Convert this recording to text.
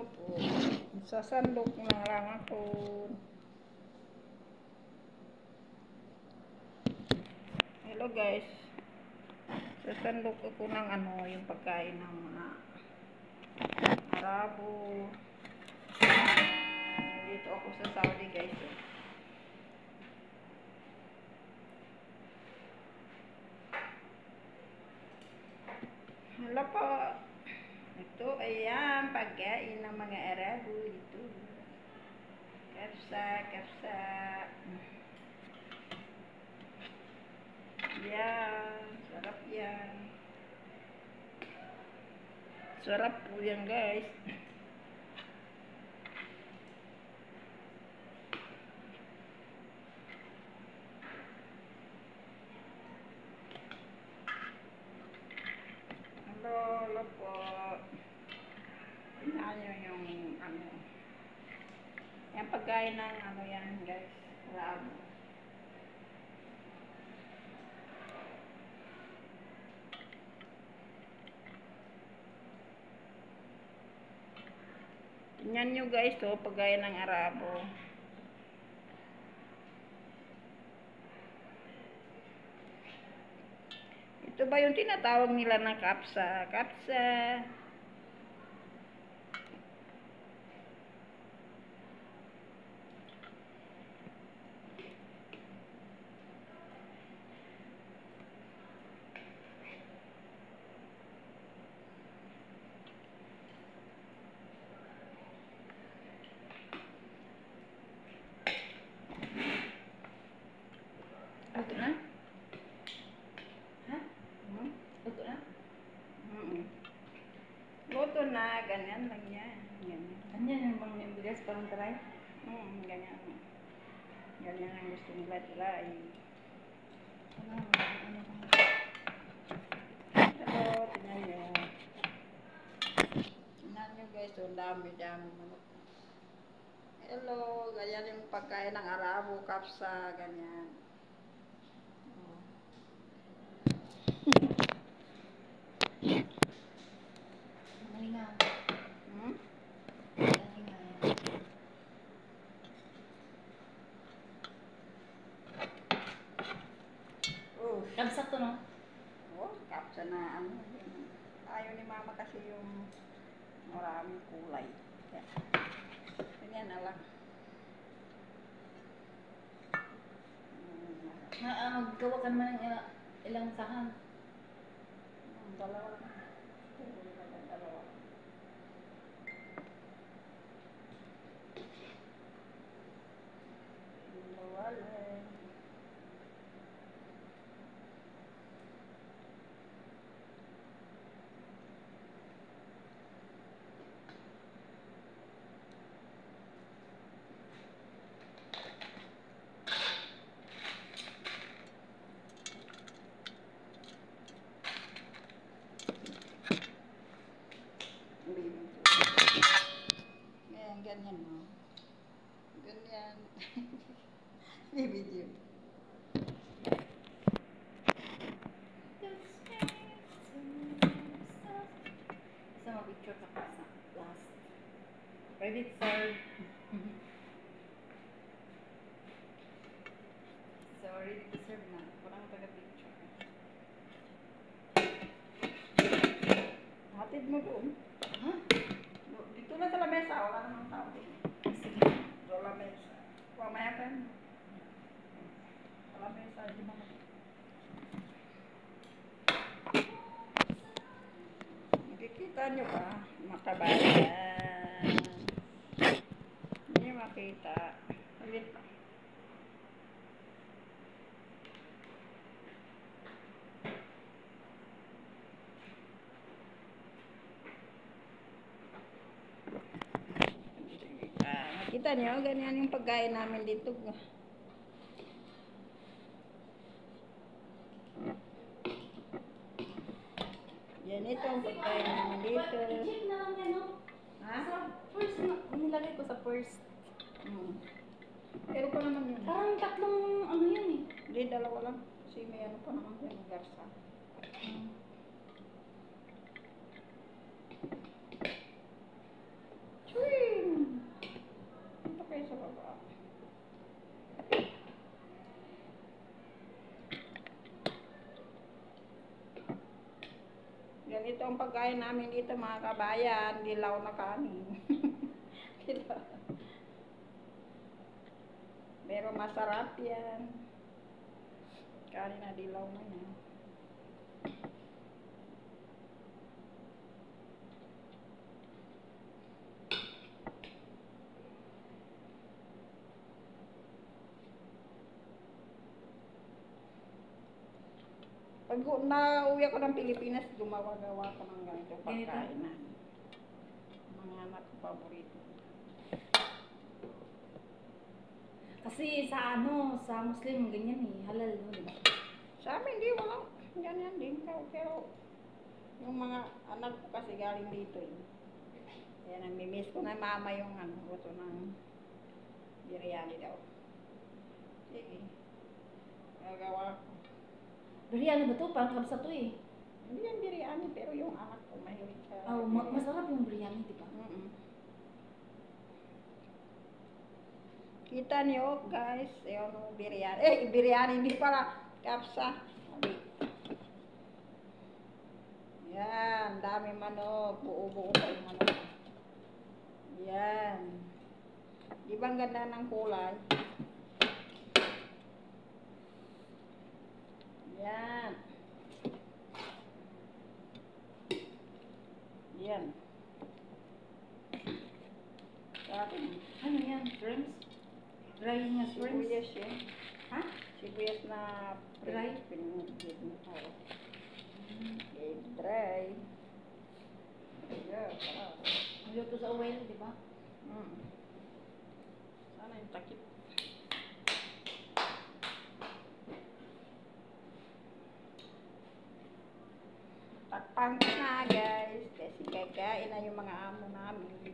po. Sasandok na lang ako. Hello guys. Sasandok ako ng yung pagkain ng mga Arabo. Dito ako sa Saudi guys. Hala po. Ito ayan pagkain ng mga Arabo ito. Kapsa. Yan, sarap yan. Sarap po yan guys. Hello po. Tingnan nyo yung yan pagkain ng yan guys. Arabo. Tingnan nyo guys pagkain ng Arabo. Ito ba yung tinatawag nila ng kapsa? Kapsa. Ito na? Ha? Ito na? Luto na. Ganyan lang yan. Ganyan yung mga bigas parang try? Ganyan. Ganyan ang gusto nila try. Hello, tingnan nyo. Tingnan nyo guys, dami manok. Hello, ganyan yung pagkain ng Arabo, kapsa, ganyan. Malingaw. Kapsa to, no? Kapsa na ayaw ni mama kasi yung maraming kulay. Ganyan na lang. Maggawa ka naman ng ilang sahan. Dalawa. Ganyan mo. Ganyan. May video. Isa mag-picture ka pa sa last. Ready, sir? So, ready to serve na. Walang taga-picture. Hatid mo doon. Ha? Dito na sa lamesa. Wala namang tao dito. Sige. Sa lamesa. Mamaya ka. Sa lamesa. Di ba? Nakikita nyo ba? Makabayan. Hindi makita. Ulit pa. Nakita nyo? Ganyan yung pagkain namin dito. Yan ito ang pagkain namin dito. I-check na lang yan, no? Ha? Sa first, nilagay ko sa first. Pero pa naman yun. Parang tatlong yan eh. Hindi, dalawa lang. Kasi may pa naman yung garsa. ang pagkain namin dito mga kabayan, dilaw na kanin. Dilaw. Pero masarap yan. Kanin na dilaw na yan. Pag nauwi ako ng Pilipinas, gumawa-gawa ko ng ganito pagkain na. Mga anak ko paborito. Kasi sa ano, sa Muslim, ganyan eh. Halal, no, di ba? Sa amin, di wala. Ganyan din. Pero yung mga anak ko kasi galing dito eh. Kaya namimiss ko na mama yung ano, gusto ng biryani daw. Sige. Gagawa ko. Biryani ba to? Parang kabsa to eh. Hindi yan biryani, pero yung anak ko mahilig sa Oh, biryani. masarap yung biryani, di ba? Kita niyo guys, yung biryani. Biryani hindi pala kapsa. Yan, dami manok. Buo-buo pa yung manok. Yan. Di ba ang ganda ng kulay? Yan. Yan. Sabi mo. Ano yan? Shrimps? Dry nga shrimps? Sibuyas yan. Ha? Sibuyas na Dry? pinugid mo. Okay, dry. Yeah, sarap. Niluto sa oil, di ba? Sana yung takip. Takpan ko na guys. Kasi kakain na yung mga amo namin.